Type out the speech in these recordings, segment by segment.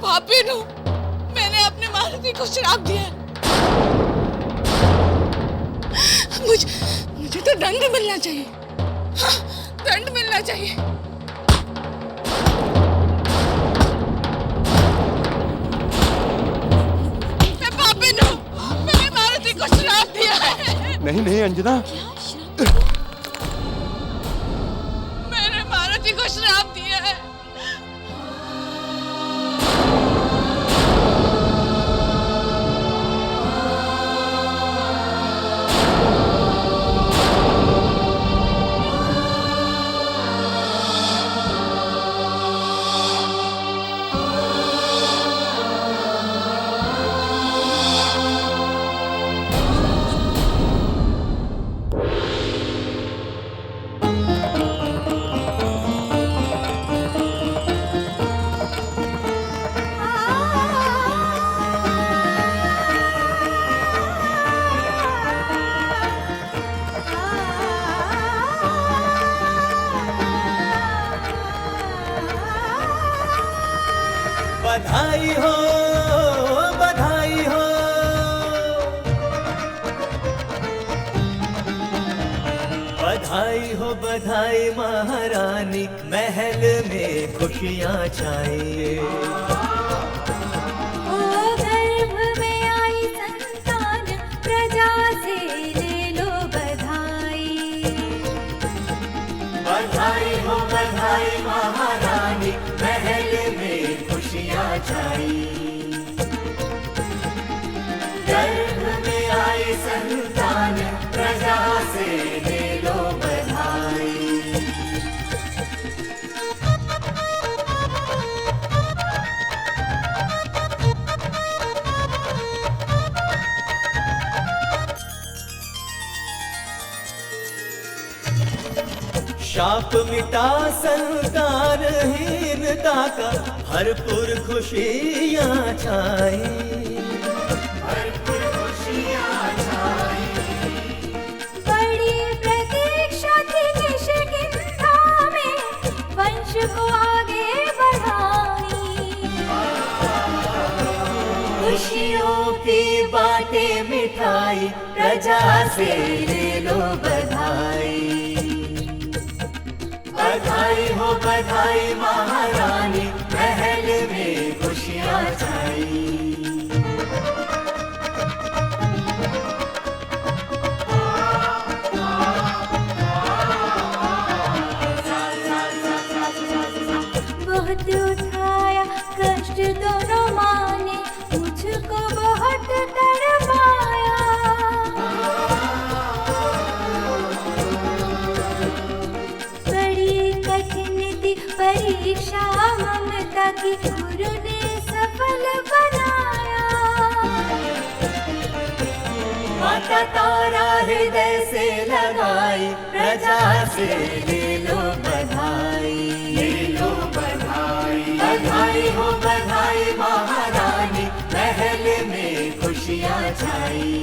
पापी हूँ, मैंने अपने मारुति को श्राप दिया है। मुझे तो दंड मिलना चाहिए। हाँ, दंड मिलना चाहिए। मैं पापी हूँ, मैंने मारुति को श्राप दिया है। नहीं नहीं अंजना, मैंने मारुति को श्राप दिया है। बधाई हो, बधाई हो। बधाई हो बधाई महारानी, महल में खुशियाँ छाई। ओ गर्भ में आई संतान, प्रजा से ले लो बधाई। बधाई हो बधाई महारानी, महल में खुशियाँ छाई। गर्भ में आई संतान, प्रजा से ले लो बधाई। शाप मिटा संतानहीनता का, भरपूर खुशियाँ छाई। भरपूर खुशियाँ छाई। बड़ी प्रतीक्षा थी किष्किंधा में, वंश को आगे बढ़ाई। खुशियों की बातें मिठाई, प्रजा से ले लो बधाई। बधाई हो बधाई महारानी, महल में खुशियाँ छाई। बहुत उठाया कष्ट दोनों माने, मुझको बहुत तड़पाया। बड़ी कठिन थी परीक्षा ममता की, गुरु ने सफल बनाया। माता तारा हृदय से लगाई, प्रजा से ले लो बधाई। ले लो बधाई। बधाई हो बधाई महारानी, महल में खुशियाँ छाई।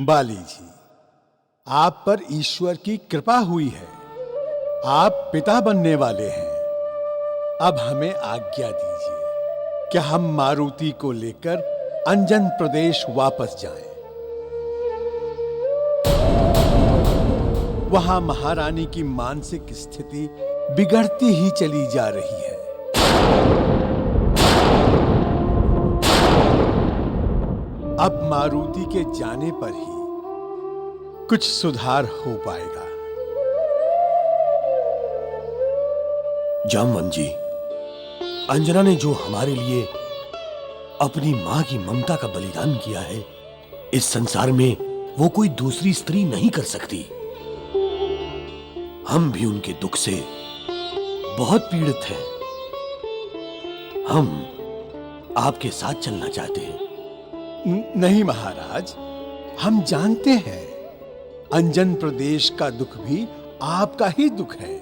बाली जी, आप पर ईश्वर की कृपा हुई है। आप पिता बनने वाले हैं। अब हमें आज्ञा दीजिए कि हम मारुति को लेकर अंजन प्रदेश वापस जाएं। वहां महारानी की मानसिक स्थिति बिगड़ती ही चली जा रही है। अब मारुति के जाने पर ही कुछ सुधार हो पाएगा। जामवंत जी, अंजना ने जो हमारे लिए अपनी मां की ममता का बलिदान किया है, इस संसार में वो कोई दूसरी स्त्री नहीं कर सकती। हम भी उनके दुख से बहुत पीड़ित हैं। हम आपके साथ चलना चाहते हैं। नहीं महाराज, हम जानते हैं अंजन प्रदेश का दुख भी आपका ही दुख है,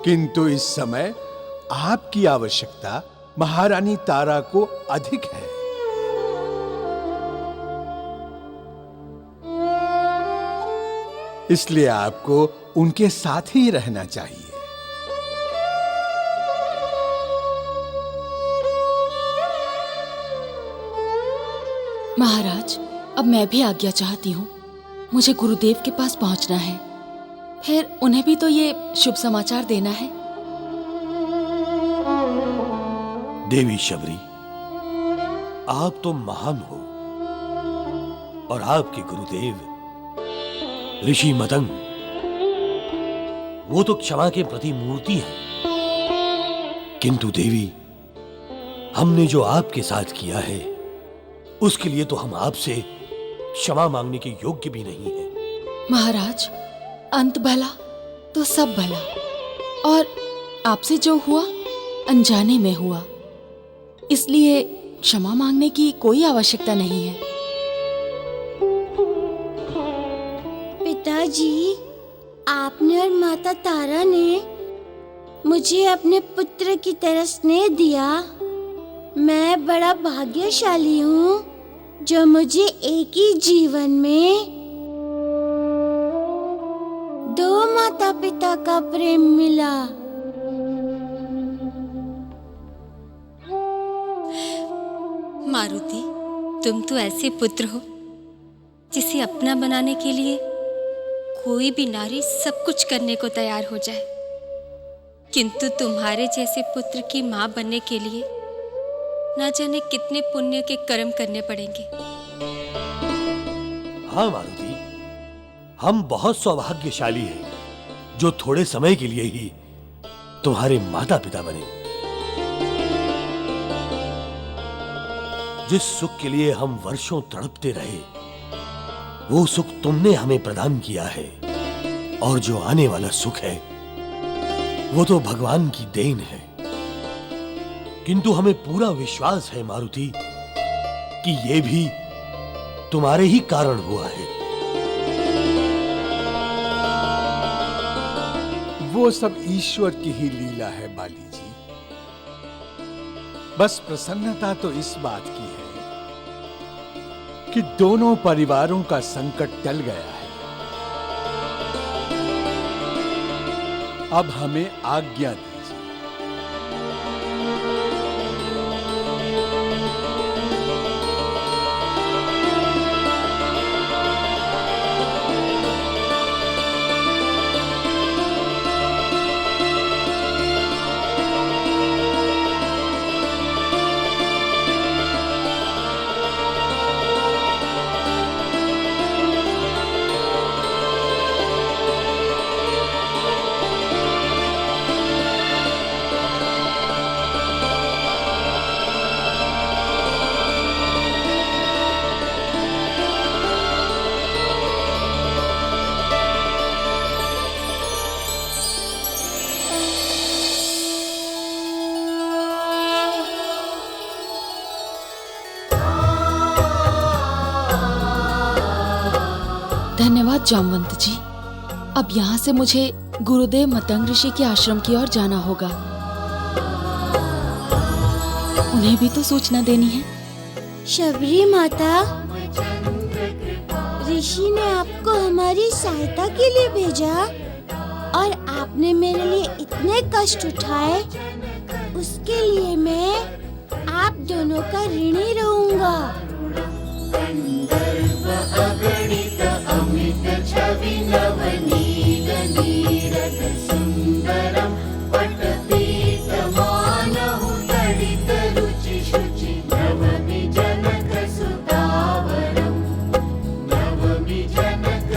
किंतु इस समय आपकी आवश्यकता महारानी तारा को अधिक है। इसलिए आपको उनके साथ ही रहना चाहिए। महाराज, अब मैं भी आज्ञा चाहती हूँ। मुझे गुरुदेव के पास पहुँचना है, फिर उन्हें भी तो ये शुभ समाचार देना है। देवी शबरी, आप तो महान हो और आपके गुरुदेव ऋषि मतंग, वो तो क्षमा के प्रतिमूर्ति हैं। किंतु देवी, हमने जो आपके साथ किया है उसके लिए तो हम आपसे क्षमा मांगने के योग्य भी नहीं हैं। महाराज, अंत भला तो सब भला, और आपसे जो हुआ अनजाने में हुआ, इसलिए क्षमा मांगने की कोई आवश्यकता नहीं है। पिताजी, आपने और माता तारा ने मुझे अपने पुत्र की तरह स्नेह दिया। मैं बड़ा भाग्यशाली हूँ जो मुझे एक ही जीवन में दो माता पिता का प्रेम मिला। मारुति, तुम तो ऐसे पुत्र हो जिसे अपना बनाने के लिए कोई भी नारी सब कुछ करने को तैयार हो जाए, किंतु तुम्हारे जैसे पुत्र की मां बनने के लिए ना जाने कितने पुण्य के कर्म करने पड़ेंगे। हाँ मारुति, हम बहुत सौभाग्यशाली हैं जो थोड़े समय के लिए ही तुम्हारे माता पिता बने। जिस सुख के लिए हम वर्षों तड़पते रहे, वो सुख तुमने हमें प्रदान किया है, और जो आने वाला सुख है वो तो भगवान की देन है। किंतु हमें पूरा विश्वास है मारुति कि ये भी तुम्हारे ही कारण हुआ है। वो सब ईश्वर की ही लीला है बाली जी। बस प्रसन्नता तो इस बात की है कि दोनों परिवारों का संकट टल गया है। अब हमें आज्ञा दीजिए। धन्यवाद जामवंत जी। अब यहाँ से मुझे गुरुदेव मतंग ऋषि के आश्रम की ओर जाना होगा। उन्हें भी तो सूचना देनी है। शबरी माता, ऋषि ने आपको हमारी सहायता के लिए भेजा और आपने मेरे लिए इतने कष्ट उठाए, उसके लिए मैं आप दोनों का ऋणी रहूंगा। अगणित अमित छवि नवनीत नीरद सुंदरम पटपीत मानहु तडित रुचि शुचि नवमि जनक सुतावरम नवमि जनक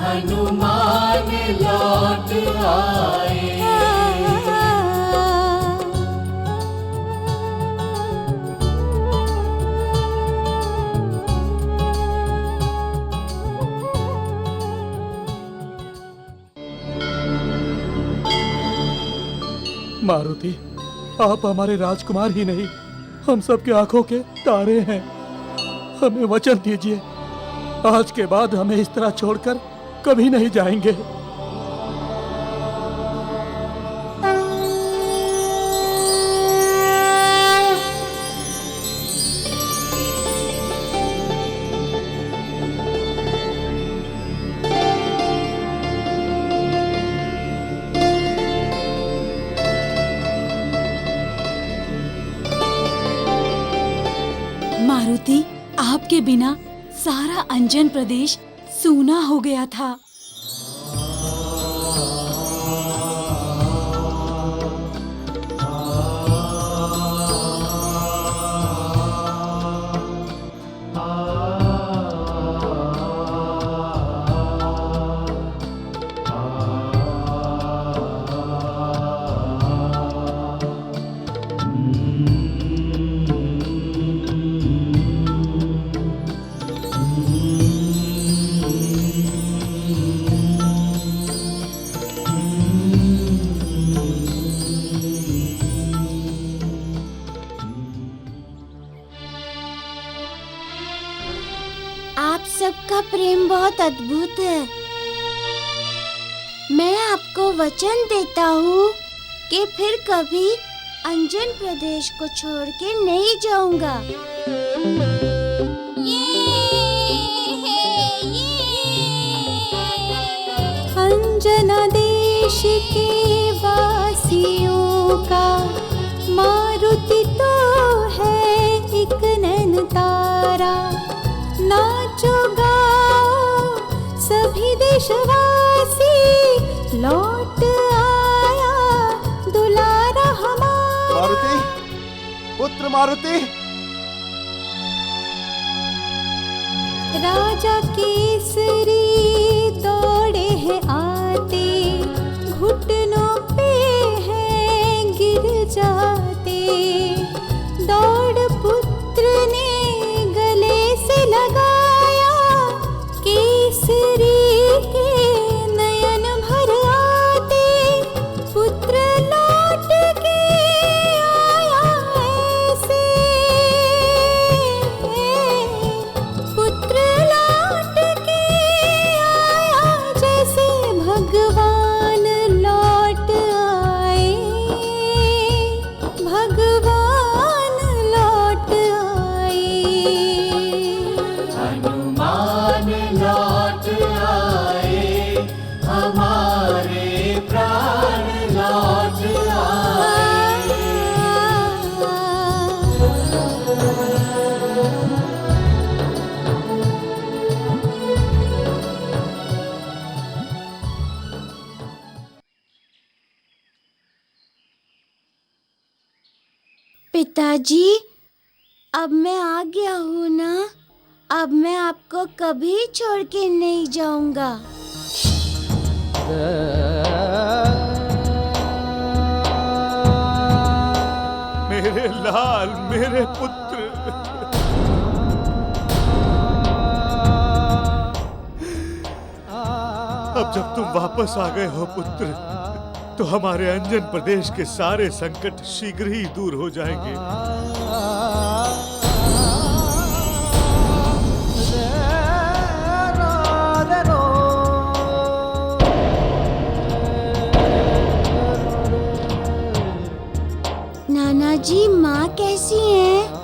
हनुमान लौट आए। मारुति, आप हमारे राजकुमार ही नहीं, हम सबके आंखों के तारे हैं। हमें वचन दीजिए, आज के बाद हमें इस तरह छोड़कर कभी नहीं जाएंगे। मारुति, आपके बिना सारा अंजन प्रदेश सूना हो गया था। आप सबका प्रेम बहुत अद्भुत है। मैं आपको वचन देता हूँ कि फिर कभी अंजन प्रदेश को छोड़ के नहीं जाऊंगा। अंजना देश के वासियों का मारुति तो है एक नैन तारा। नाचो गाओ सभी देशवासी, लौट आया दुलारा हमारा। मारुति, पुत्र मारुति। राजा केसरी दौड़े हैं आते, घुटनों पे हैं गिर जाते। दौड़ पुत्र ने गले से लगाया, केसरी के नयन भर आते। पुत्र लौट के आया ऐसे, पुत्र लौट के आया जैसे भगवान लौट आए, भगवान लौट आए। हनुमान लौट आए, हमारे प्राण लौट आए। पिताजी, अब मैं आ गया हूँ ना। अब मैं आपको कभी छोड़ के नहीं जाऊंगा। मेरे लाल, मेरे पुत्र। अब जब तुम वापस आ गए हो पुत्र, तो हमारे अंजन प्रदेश के सारे संकट शीघ्र ही दूर हो जाएंगे। नाना जी, माँ कैसी है?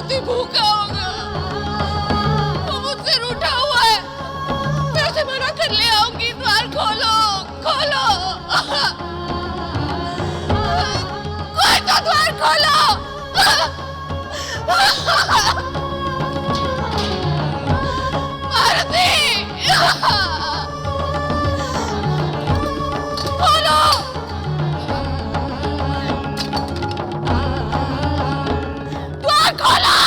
मारुति भूखा होगा, वो मुझसे रूठा हुआ है। मैं उसे मना कर ले आऊंगी। द्वार खोलो, खोलो, कोई तो द्वार खोलो। मारुति, खोलो। द्वार खोलो,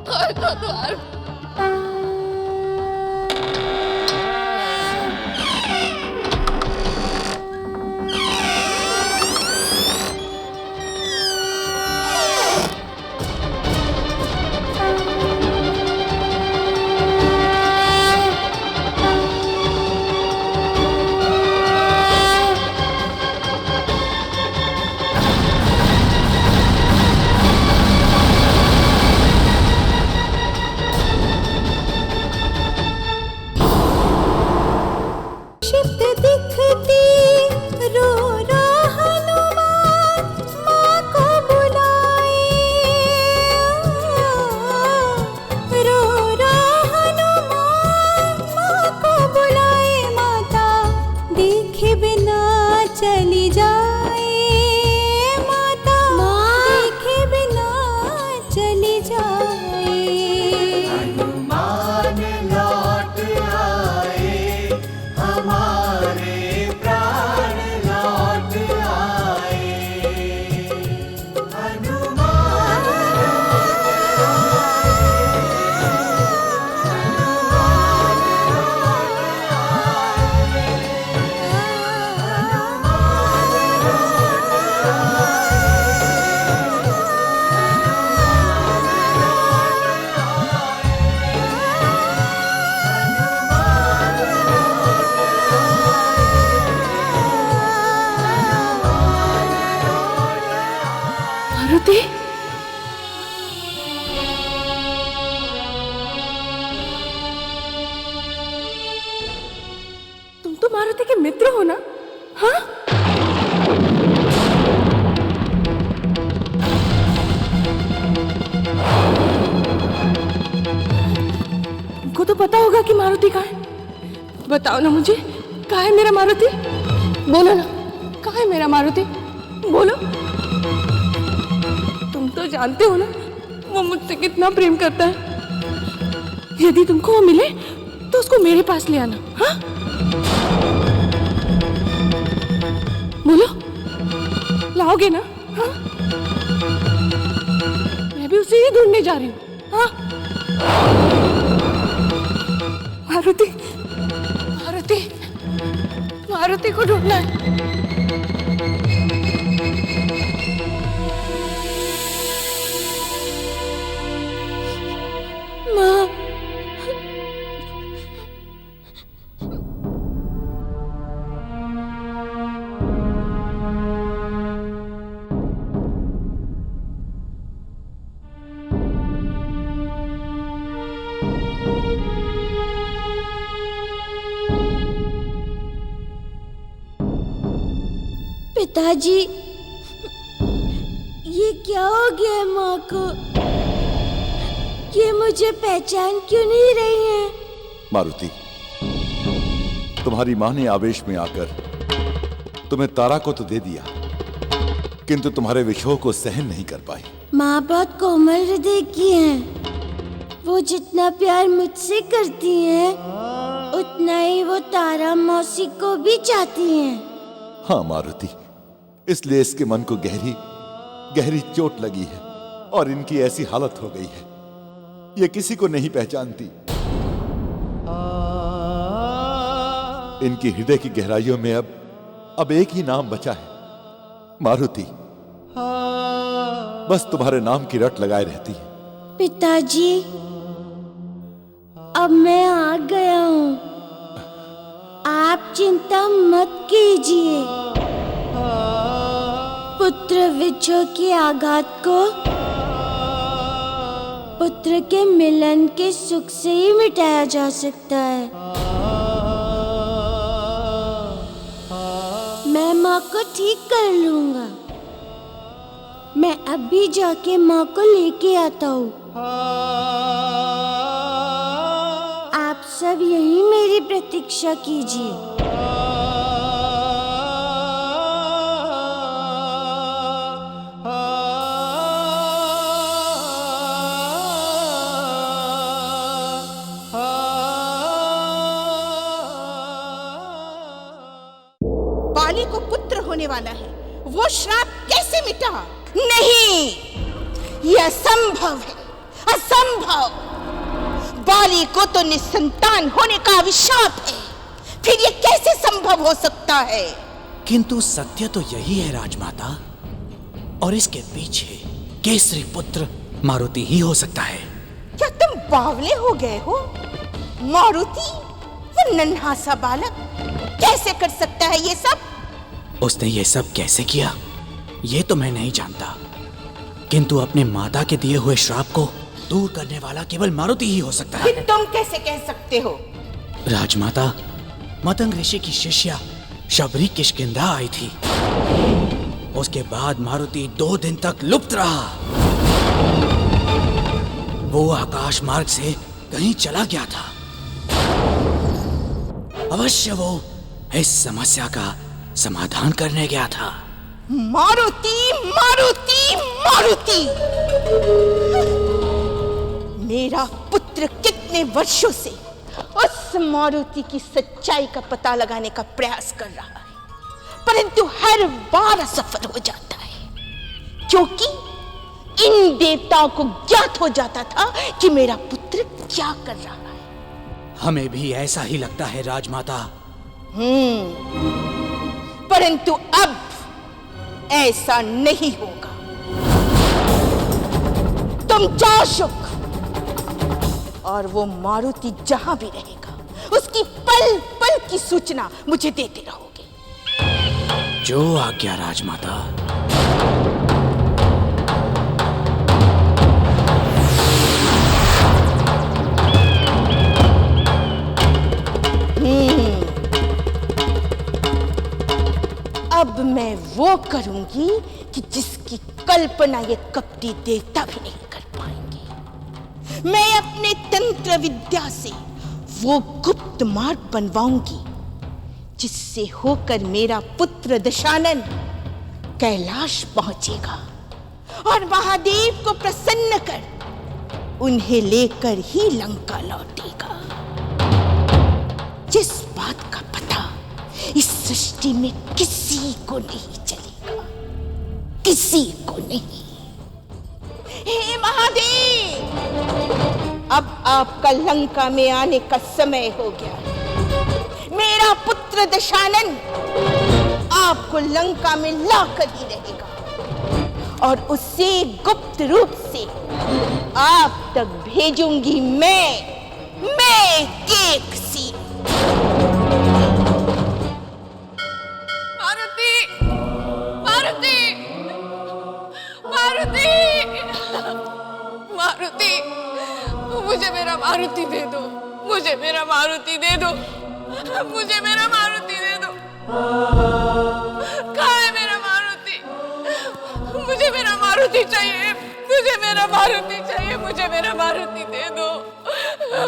कोई तो द्वार। शिफ्ट दिखती रो रो हनुमान माँ को बुलाए, रो रो हनुमान माँ को बुलाए, माता देखे बिना चली जाए, माता देखे बिना चली जाए। हनुमान लौट आए, हमारे प्राण लौट आए। हनुमान मारुति, तुम तो मारुति के मित्र हो ना? हाँ? तुमको तो पता होगा कि मारुति कहाँ है। बताओ ना मुझे, कहाँ है मेरा मारुति? बोलो ना, कहाँ है मेरा मारुति? बोलो। तुम तो जानते हो ना वो मुझसे कितना प्रेम करता है। यदि तुमको वो मिले तो उसको मेरे पास ले आना। हाँ? बोलो, लाओगे ना? हाँ? मैं भी उसे ही ढूंढने जा रही हूँ। हाँ? मारुति, मारुति, मारुति को ढूंढना है। माँ, पिताजी, ये क्या हो गया है माँ को? ये मुझे पहचान क्यों नहीं रही है? मारुति, तुम्हारी माँ ने आवेश में आकर तुम्हें तारा को तो दे दिया, किंतु तुम्हारे विछोह को सहन नहीं कर पाई। माँ बहुत कोमल हृदय की हैं। वो जितना प्यार मुझसे करती हैं, उतना ही वो तारा मौसी को भी चाहती हैं। हाँ मारुति, इसलिए इसके मन को गहरी गहरी चोट लगी है और इनकी ऐसी हालत हो गई है, ये किसी को नहीं पहचानती। इनकी हृदय की गहराइयों में अब एक ही नाम बचा है, मारुति। बस तुम्हारे नाम की रट लगाए रहती है। पिताजी, अब मैं आ गया हूँ, आप चिंता मत कीजिए। पुत्र विछोह के आघात को पुत्र के मिलन के सुख से ही मिटाया जा सकता है। मैं माँ को ठीक कर लूंगा। मैं अभी जाके माँ को लेके आता हूँ। आप सब यहीं मेरी प्रतीक्षा कीजिए। बाली को पुत्र होने वाला है, वो श्राप कैसे मिटा? नहीं, यह असंभव है, असंभव। बाली को तो निसंतान होने का अभिशाप है, फिर ये कैसे संभव हो सकता है? किंतु सत्य तो यही है राजमाता, और इसके पीछे केसरी पुत्र मारुति ही हो सकता है। क्या तुम बावले हो गए हो? मारुति, वो नन्हा सा बालक कैसे कर सकता है ये सब? उसने ये सब कैसे किया ये तो मैं नहीं जानता, किंतु अपने माता के दिए हुए श्राप को दूर करने वाला केवल मारुति ही हो सकता है। तुम कैसे कह सकते हो? राजमाता, मतंग ऋषि की शिष्या शबरी किष्किंधा आई थी। उसके बाद मारुति 2 दिन तक लुप्त रहा। वो आकाश मार्ग से कहीं चला गया था। अवश्य वो इस समस्या का समाधान करने गया था। मारुति, मारुति, मारुति! मेरा पुत्र कितने वर्षों से उस मारुति की सच्चाई का पता लगाने का प्रयास कर रहा है, परंतु हर बार असफल हो जाता है, क्योंकि इन देवताओं को ज्ञात हो जाता था कि मेरा पुत्र क्या कर रहा है। हमें भी ऐसा ही लगता है राजमाता। परंतु अब ऐसा नहीं होगा। तुम जाओ शुक, और वो मारुति जहां भी रहेगा उसकी पल पल की सूचना मुझे देते रहोगे। जो आज्ञा राजमाता। अब मैं वो करूंगी कि जिसकी कल्पना ये कपटी देवता भी नहीं कर पाएंगे। मैं अपने तंत्र विद्या से वो गुप्त मार्ग बनवाऊंगी जिससे होकर मेरा पुत्र दशानन कैलाश पहुंचेगा और महादेव को प्रसन्न कर उन्हें लेकर ही लंका लौटेगा। जिस बात का पता इस सृष्टि में किसी को नहीं चलेगा, किसी को नहीं। हे महादेव, अब आपका लंका में आने का समय हो गया। मेरा पुत्र दशानन आपको लंका में लाकर ही रहेगा और उसे गुप्त रूप से आप तक भेजूंगी मैं केकसी। मारुति, मुझे मेरा मारुति दे दो, मुझे मेरा मारुति दे दो, मुझे मेरा मारुति दे दो। कहाँ है मेरा मारुति? मुझे मेरा मारुति चाहिए, मुझे मेरा मारुति चाहिए, मुझे मेरा मारुति दे दो,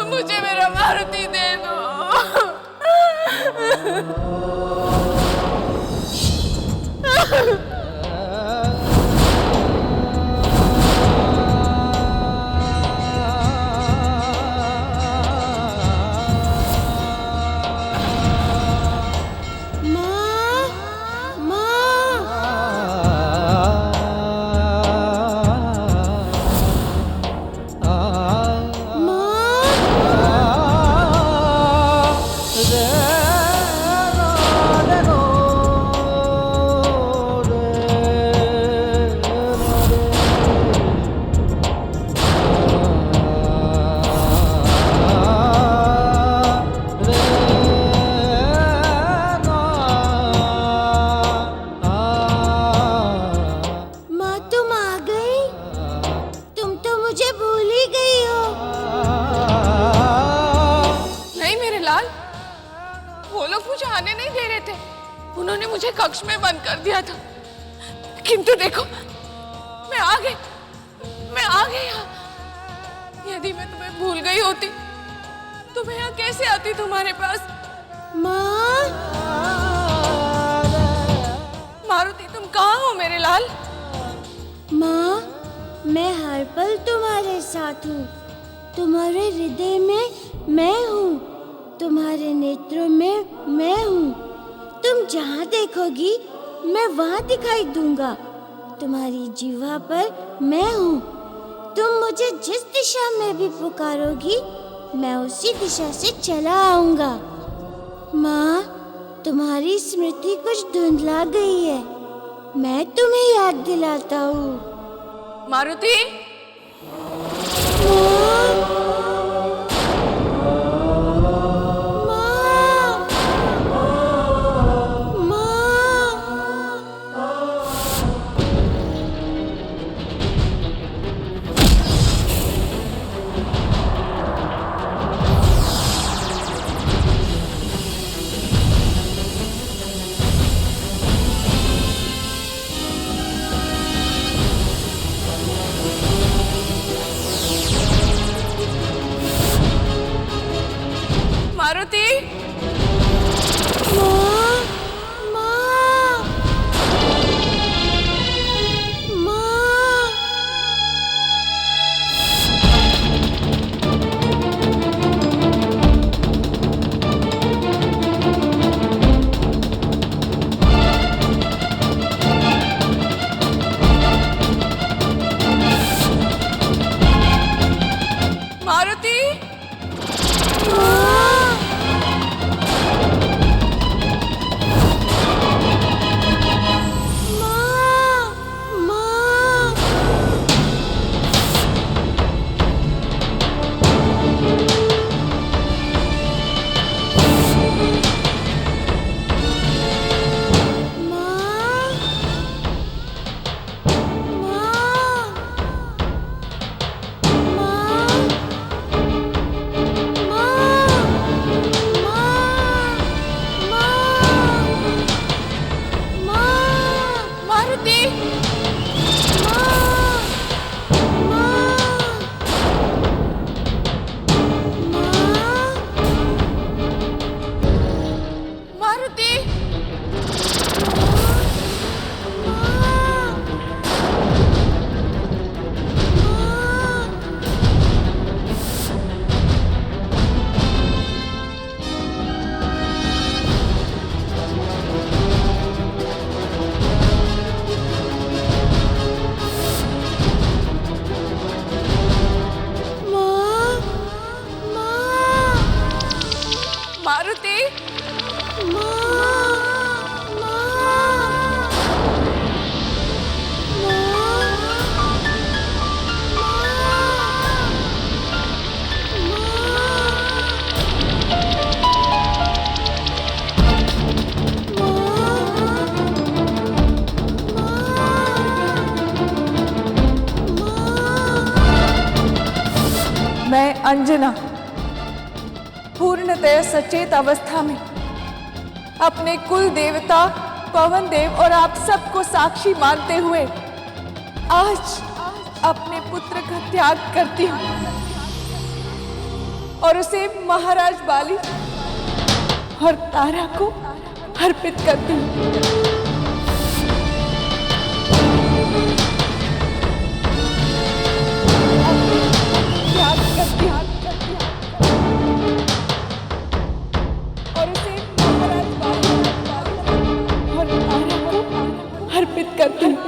मुझे मेरा मारुति दे दो। कक्ष में बंद कर दिया था, किंतु देखो आ गई यहाँ। यदि मैं तुम्हें भूल गई होती तो मैं यहाँ कैसे आती तुम्हारे पास? माँ, मारुति, तुम कहाँ हो मेरे लाल? माँ, मैं हर पल तुम्हारे साथ हूँ। तुम्हारे हृदय में मैं हूँ, तुम्हारे नेत्रों में मैं हूँ। तुम जहाँ देखोगी मैं वहाँ दिखाई दूंगा। तुम्हारी जीवा पर मैं हूँ। तुम मुझे जिस दिशा में भी पुकारोगी मैं उसी दिशा से चला आऊंगा। माँ, तुम्हारी स्मृति कुछ धुंधला गई है, मैं तुम्हें याद दिलाता हूँ। मारुति, मारुति, मारुति, मैं अंजना पूर्णतः सचेत अवस्था में अपने कुल देवता पवन देव और आप सबको साक्षी मानते हुए आज अपने पुत्र का त्याग करती हूँ और उसे महाराज बाली और तारा को अर्पित करती हूँ। अर्पित करती हूँ।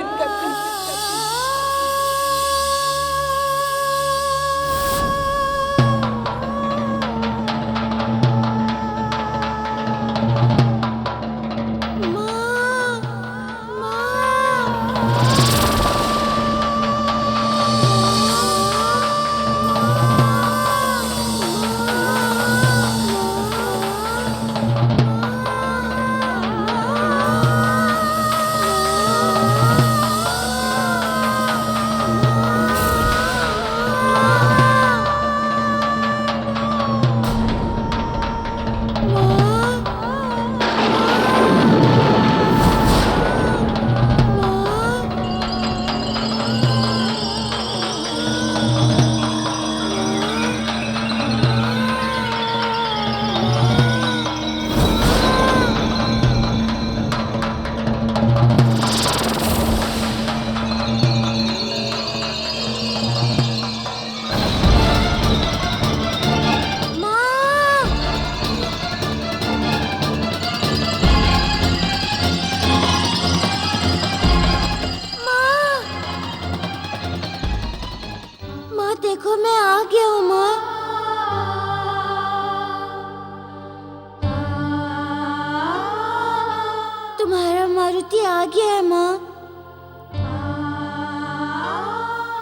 आदित्य आ गया है माँ।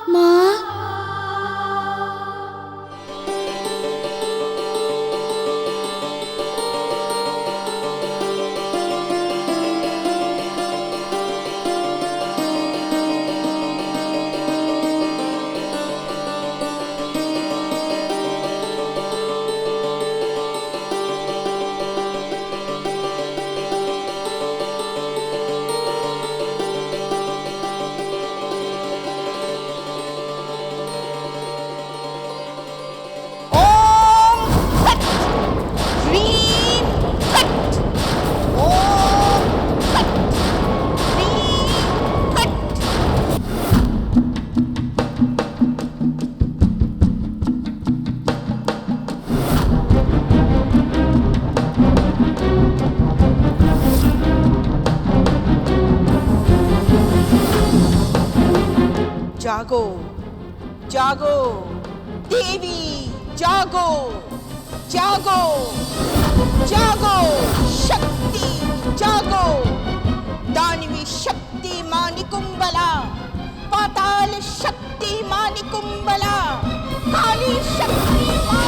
माँ, जागो जागो देवी, जागो जागो जागो शक्ति, जागो दानवी शक्ति मानिकुंबला, पाताल शक्ति मानिकुंबला, काली शक्ति